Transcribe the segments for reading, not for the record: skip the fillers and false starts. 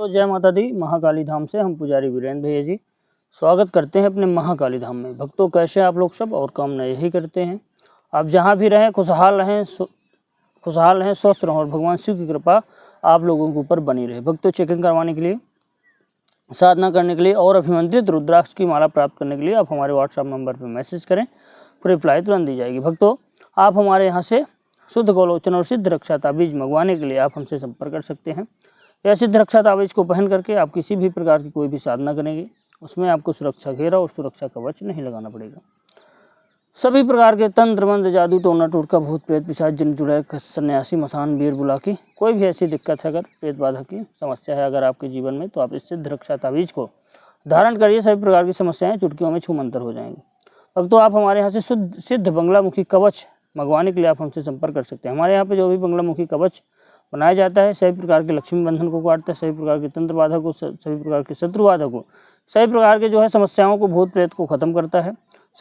तो जय माता दी। महाकाली धाम से हम पुजारी वीरेंद्र भैया जी स्वागत करते हैं अपने महाकाली धाम में। भक्तों, कैसे आप लोग सब, और कामना यही करते हैं आप जहां भी रहें खुशहाल रहें, स्वस्थ रहें और भगवान शिव की कृपा आप लोगों के ऊपर बनी रहे। भक्तों, चेकिंग करवाने के लिए, साधना करने के लिए और अभिमंत्रित रुद्राक्ष की माला प्राप्त करने के लिए आप हमारे व्हाट्सएप नंबर पर मैसेज करें, फिर रिप्लाई तुरंत दी जाएगी। भक्तों, आप हमारे यहाँ से शुद्ध गोलोचन और सिद्ध रक्षा ताबीज मंगवाने के लिए आप हमसे संपर्क कर सकते हैं। यह सिद्ध रक्षा ताबीज को पहन करके आप किसी भी प्रकार की कोई भी साधना करेंगे, उसमें आपको सुरक्षा घेरा और सुरक्षा कवच नहीं लगाना पड़ेगा। सभी प्रकार के तंत्र मंत्र, जादू, टोना टोटका, भूत प्रेत, पिशाच, जिन चुड़ैल, सन्यासी, मसान, वीर बुला की कोई भी ऐसी दिक्कत है, अगर पेट बाधा की समस्या है अगर आपके जीवन में, तो आप इस सिद्ध रक्षा ताबीज को धारण करिए। सभी प्रकार की समस्याएं चुटकियों में छूमंतर हो जाएंगी। भक्तों, आप हमारे यहाँ से सिद्ध बंगलामुखी कवच मंगवाने के लिए आप हमसे संपर्क कर सकते हैं। हमारे यहाँ पे जो भी बंगलामुखी कवच बनाया जाता है, सभी प्रकार के लक्ष्मी बंधन को काटता है, सभी प्रकार के तंत्र बाधा को, सभी प्रकार के शत्रु बाधा को, सभी प्रकार के जो है समस्याओं को, भूत प्रेत को खत्म करता है,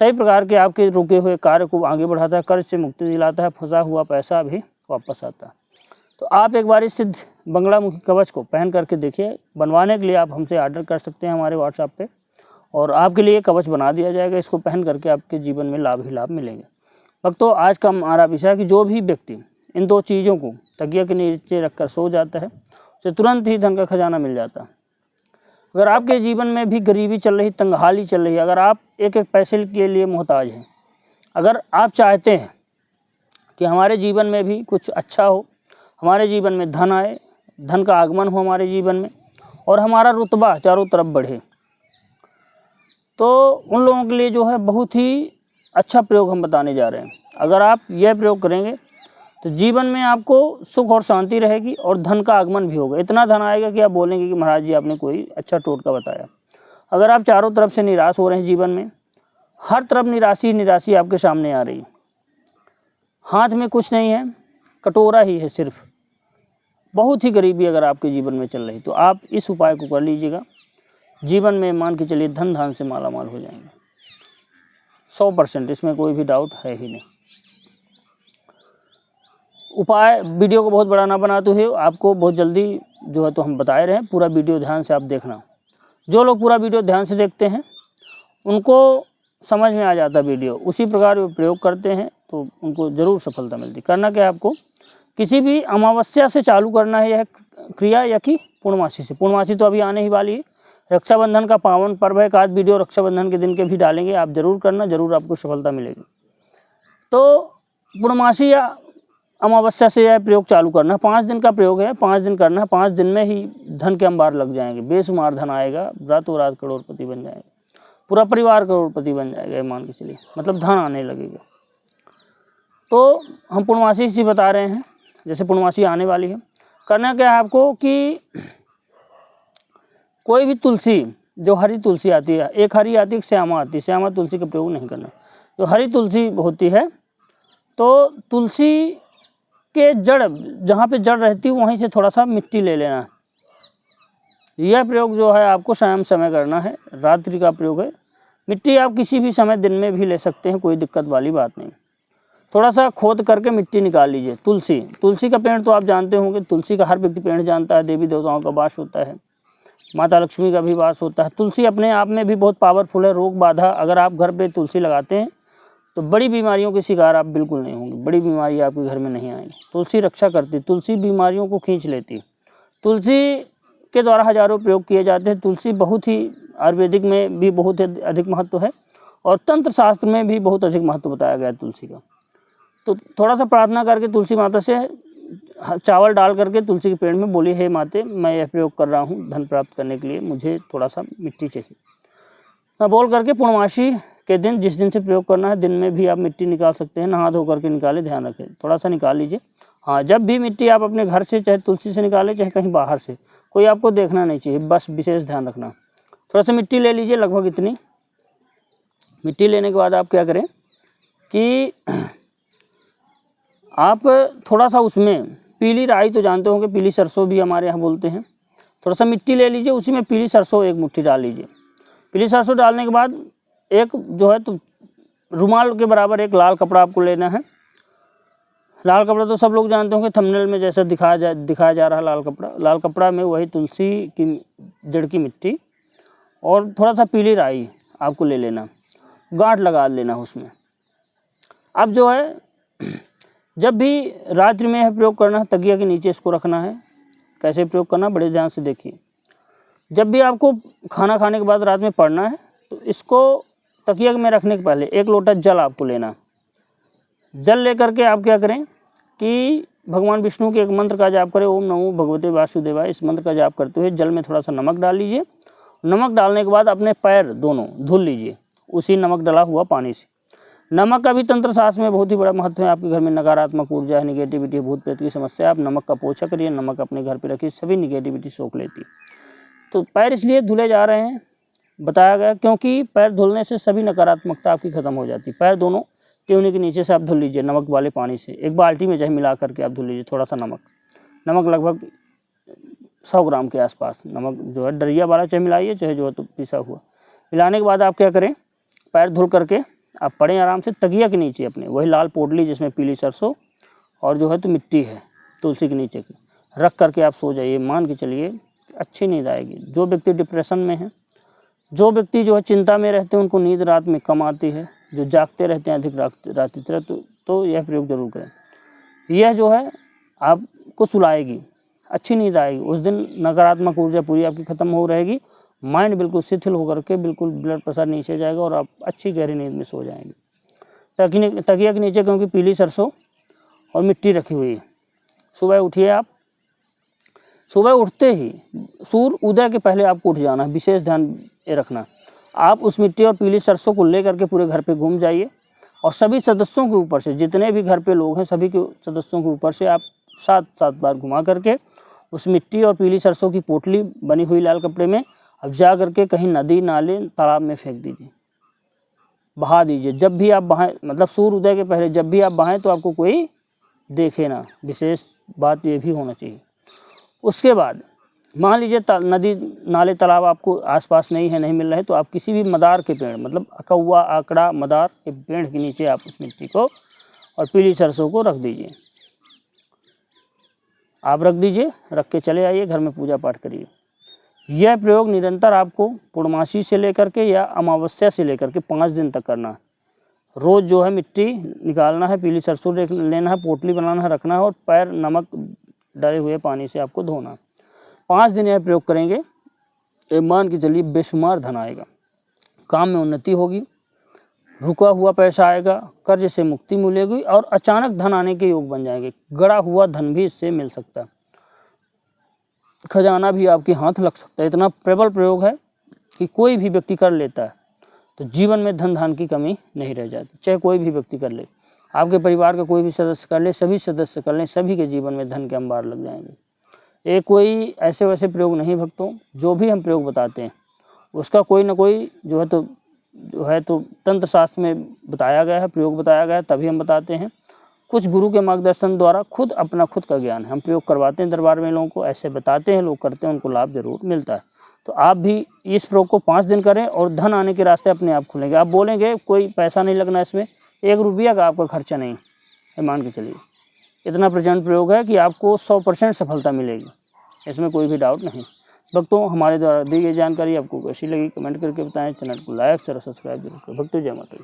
सभी प्रकार के आपके रुके हुए कार्य को आगे बढ़ाता है, कर्ज से मुक्ति दिलाता है, फंसा हुआ पैसा भी वापस आता है। तो आप एक बार इस सिद्ध बंगलामुखी कवच को पहन करके देखिए। बनवाने के लिए आप हमसे ऑर्डर कर सकते हैं हमारे व्हाट्सएप पे, और आपके लिए कवच बना दिया जाएगा। इसको पहन करके आपके जीवन में लाभ ही लाभ मिलेंगे। भक्तों, आज का हमारा विषय है कि जो भी व्यक्ति इन दो चीज़ों को तकिया के नीचे रखकर सो जाता है, उसे तुरंत ही धन का खजाना मिल जाता है। अगर आपके जीवन में भी गरीबी चल रही, तंगहाली चल रही है, अगर आप एक एक पैसे के लिए मोहताज हैं, अगर आप चाहते हैं कि हमारे जीवन में भी कुछ अच्छा हो, हमारे जीवन में धन आए, धन का आगमन हो हमारे जीवन में, और हमारा रुतबा चारों तरफ बढ़े, तो उन लोगों के लिए जो है बहुत ही अच्छा प्रयोग हम बताने जा रहे हैं। अगर आप यह प्रयोग करेंगे तो जीवन में आपको सुख और शांति रहेगी और धन का आगमन भी होगा। इतना धन आएगा कि आप बोलेंगे कि महाराज जी आपने कोई अच्छा टोटका बताया। अगर आप चारों तरफ से निराश हो रहे हैं, जीवन में हर तरफ निराशी आपके सामने आ रही है, हाथ में कुछ नहीं है, कटोरा ही है सिर्फ, बहुत ही गरीबी अगर आपके जीवन में चल रही, तो आप इस उपाय को कर लीजिएगा। जीवन में मान के चलिए धन धान से माला माल हो जाएंगे 100%, इसमें कोई भी डाउट है ही नहीं। उपाय वीडियो को बहुत बड़ा ना बनाते हुए आपको बहुत जल्दी जो है तो हम बताए रहे हैं। पूरा वीडियो ध्यान से आप देखना। जो लोग पूरा वीडियो ध्यान से देखते हैं उनको समझ में आ जाता वीडियो, उसी प्रकार वो प्रयोग करते हैं तो उनको ज़रूर सफलता मिलती। करना क्या है, आपको किसी भी अमावस्या से चालू करना है यह क्रिया, या कि पूर्णमासी से। पूर्णमासी तो अभी आने ही वाली है, रक्षाबंधन का पावन पर्व है। एक आध वीडियो रक्षाबंधन के दिन के भी डालेंगे, आप ज़रूर करना, ज़रूर आपको सफलता मिलेगी। तो पूर्णमासी या अमावस्या से यह प्रयोग चालू करना है। 5 दिन का प्रयोग है, 5 दिन करना है। 5 दिन में ही धन के अंबार लग जाएंगे, बेशुमार धन आएगा, रातों रात करोड़पति बन जाएगा, पूरा परिवार करोड़पति बन जाएगा, मान के चलिए, मतलब धन आने लगेगा। तो हम पूर्णमासी से बता रहे हैं, जैसे पूर्णमासी आने वाली है। करना क्या है आपको कि कोई भी तुलसी, जो हरी तुलसी आती है, एक हरी आती है, एक श्यामा आती है, श्यामा तुलसी का प्रयोग नहीं करना। जो हरी तुलसी होती है, तो तुलसी के जड़, जहाँ पे जड़ रहती है वहीं से थोड़ा सा मिट्टी ले लेना है। यह प्रयोग जो है आपको शाम समय करना है, रात्रि का प्रयोग है। मिट्टी आप किसी भी समय दिन में भी ले सकते हैं, कोई दिक्कत वाली बात नहीं। थोड़ा सा खोद करके मिट्टी निकाल लीजिए। तुलसी का पेड़ तो आप जानते होंगे, तुलसी का हर व्यक्ति पेड़ जानता है। देवी देवताओं का वास होता है, माता लक्ष्मी का भी वास होता है। तुलसी अपने आप में भी बहुत पावरफुल है। रोग बाधा, अगर आप घर पे तुलसी लगाते हैं तो बड़ी बीमारियों के शिकार आप बिल्कुल नहीं होंगे, बड़ी बीमारी आपके घर में नहीं आएगी। तुलसी रक्षा करती, तुलसी बीमारियों को खींच लेती। तुलसी के द्वारा हजारों प्रयोग किए जाते हैं। तुलसी बहुत ही, आयुर्वेदिक में भी बहुत अधिक महत्व है और तंत्र शास्त्र में भी बहुत अधिक महत्व बताया गया है तुलसी का। तो थोड़ा सा प्रार्थना करके तुलसी माता से चावल डाल करके तुलसी के पेड़ में बोलिए, हे माते, मैं यह प्रयोग कर रहा हूँ धन प्राप्त करने के लिए, मुझे थोड़ा सा मिट्टी चाहिए। मैं बोल करके पूर्णमासी के दिन, जिस दिन से प्रयोग करना है, दिन में भी आप मिट्टी निकाल सकते हैं। नहा धो करके निकालें, ध्यान रखें, थोड़ा सा निकाल लीजिए। हाँ, जब भी मिट्टी आप अपने घर से, चाहे तुलसी से निकालें, चाहे कहीं बाहर से, कोई आपको देखना नहीं चाहिए, बस विशेष ध्यान रखना। थोड़ा सा मिट्टी ले लीजिए, लगभग इतनी मिट्टी लेने के बाद आप क्या करें कि आप थोड़ा सा उसमें पीली राई, तो जानते होंगे, पीली सरसों भी हमारे यहाँ बोलते हैं। थोड़ा सा मिट्टी ले लीजिए, उसी में पीली सरसों 1 मुट्ठी डाल लीजिए। पीली सरसों डालने के बाद एक जो है तो रुमाल के बराबर एक लाल कपड़ा आपको लेना है। लाल कपड़ा तो सब लोग जानते होंगे, थंबनेल में जैसा दिखाया जा रहा है लाल कपड़ा में वही तुलसी की जड़ की मिट्टी और थोड़ा सा पीली राई आपको ले लेना, गांठ लगा लेना उसमें। अब जो है जब भी रात्रि में है प्रयोग करना है, तकिया के नीचे इसको रखना है। कैसे प्रयोग करना, बड़े ध्यान से देखिए। जब भी आपको खाना खाने के बाद रात में पढ़ना है तो इसको तकिया में रखने के पहले 1 लोटा जल आपको लेना। जल लेकर के आप क्या करें कि भगवान विष्णु के एक मंत्र का जाप करें, ओम नमो भगवते वासुदेवाय। इस मंत्र का जाप करते हुए जल में थोड़ा सा नमक डाल लीजिए। नमक डालने के बाद अपने पैर दोनों धुल लीजिए उसी नमक डला हुआ पानी से। नमक का भी तंत्र शास्त्र में बहुत ही बड़ा महत्व है। आपके घर में नकारात्मक ऊर्जा है, निगेटिविटी, भूत प्रेत की समस्या, आप नमक का पोछा करिए, नमक अपने घर पे रखिए, सभी निगेटिविटी सोख लेती। तो पैर इसलिए धुले जा रहे हैं बताया गया क्योंकि पैर धुलने से सभी नकारात्मकता आपकी खत्म हो जाती है। पैर दोनों टेवनी के नीचे से आप धुल लीजिए नमक वाले पानी से। एक बाल्टी में चाहे मिला करके आप धुल लीजिए थोड़ा सा नमक लगभग 100 ग्राम के आसपास नमक जो है डरिया वाला चाहे मिलाइए, चाहे जो है तो पिसा हुआ। मिलाने के बाद आप क्या करें, पैर धुल करके आप पड़ें आराम से तकिया के नीचे अपने, वही लाल पोटली जिसमें पीली सरसों और जो है तो मिट्टी है तुलसी के नीचे की, रख करके आप सो जाइए। मान के चलिए अच्छी नींद आएगी। जो व्यक्ति डिप्रेशन में है, जो व्यक्ति जो है चिंता में रहते हैं, उनको नींद रात में कम आती है, जो जागते रहते हैं अधिक रात्रि तक, तो यह प्रयोग जरूर करें। यह जो है आपको सुलाएगी, अच्छी नींद आएगी। उस दिन नकारात्मक ऊर्जा पूरी आपकी खत्म हो रहेगी, माइंड बिल्कुल शिथिल होकर के बिल्कुल ब्लड प्रेशर नीचे जाएगा और आप अच्छी गहरी नींद में सो जाएंगे। तकिया के नीचे क्योंकि पीली सरसों और मिट्टी रखी हुई है। सुबह उठिए आप, सुबह उठते ही सूर्य उदय के पहले आपको उठ जाना है, विशेष ध्यान ये रखना। आप उस मिट्टी और पीली सरसों को ले करके पूरे घर पे घूम जाइए और सभी सदस्यों के ऊपर से, जितने भी घर पे लोग हैं सभी के सदस्यों के ऊपर से आप 7 बार घुमा करके उस मिट्टी और पीली सरसों की पोटली बनी हुई लाल कपड़े में अब जा करके कहीं नदी नाले तालाब में फेंक दीजिए, बहा दीजिए। जब भी आप बहाएं, मतलब सूर्य उदय के पहले जब भी आप बहाएं तो आपको कोई देखे ना, विशेष बात ये भी होना चाहिए। उसके बाद मान लीजिए नदी नाले तालाब आपको आसपास नहीं है, नहीं मिल रहे हैं, तो आप किसी भी मदार के पेड़, मतलब अकौवा, आकड़ा, मदार के पेड़ के नीचे आप उस मिट्टी को और पीली सरसों को रख दीजिए। आप रख दीजिए, रख के चले आइए घर में पूजा पाठ करिए। यह प्रयोग निरंतर आपको पूर्णमासी से लेकर के या अमावस्या से लेकर के 5 दिन तक करना है। रोज़ जो है मिट्टी निकालना है, पीली सरसों लेना है, पोटली बनाना है, रखना है और पैर नमक डले हुए पानी से आपको धोना। 5 दिन यह प्रयोग करेंगे तो मान के चलिए बेशुमार धन आएगा, काम में उन्नति होगी, रुका हुआ पैसा आएगा, कर्ज से मुक्ति मिलेगी और अचानक धन आने के योग बन जाएंगे। गड़ा हुआ धन भी इससे मिल सकता है, खजाना भी आपके हाथ लग सकता है। इतना प्रबल प्रयोग है कि कोई भी व्यक्ति कर लेता है तो जीवन में धन धान की कमी नहीं रह जाती। चाहे कोई भी व्यक्ति कर ले, आपके परिवार का कोई भी सदस्य कर ले, सभी सदस्य कर लें, सभी के जीवन में धन के अंबार लग जाएंगे। ये कोई ऐसे वैसे प्रयोग नहीं भक्तों, जो भी हम प्रयोग बताते हैं उसका कोई ना कोई जो है तो तंत्र शास्त्र में बताया गया है, प्रयोग बताया गया है, तभी हम बताते हैं। कुछ गुरु के मार्गदर्शन द्वारा खुद का ज्ञान है, हम प्रयोग करवाते हैं दरबार में लोगों को, ऐसे बताते हैं, लोग करते हैं, उनको लाभ जरूर मिलता है। तो आप भी इस प्रयोग को 5 दिन करें और धन आने के रास्ते अपने आप खुलेंगे। आप बोलेंगे कोई पैसा नहीं लगना इसमें, 1 रुपया का आपका खर्चा नहीं है, मान के चलिए। इतना प्रचंड प्रयोग है कि आपको 100% सफलता मिलेगी, इसमें कोई भी डाउट नहीं। भक्तों, हमारे द्वारा दी गई जानकारी आपको कैसी लगी कमेंट करके बताएं। चैनल को लाइक और सब्सक्राइब जरूर करें। भक्तों, जय माता दी।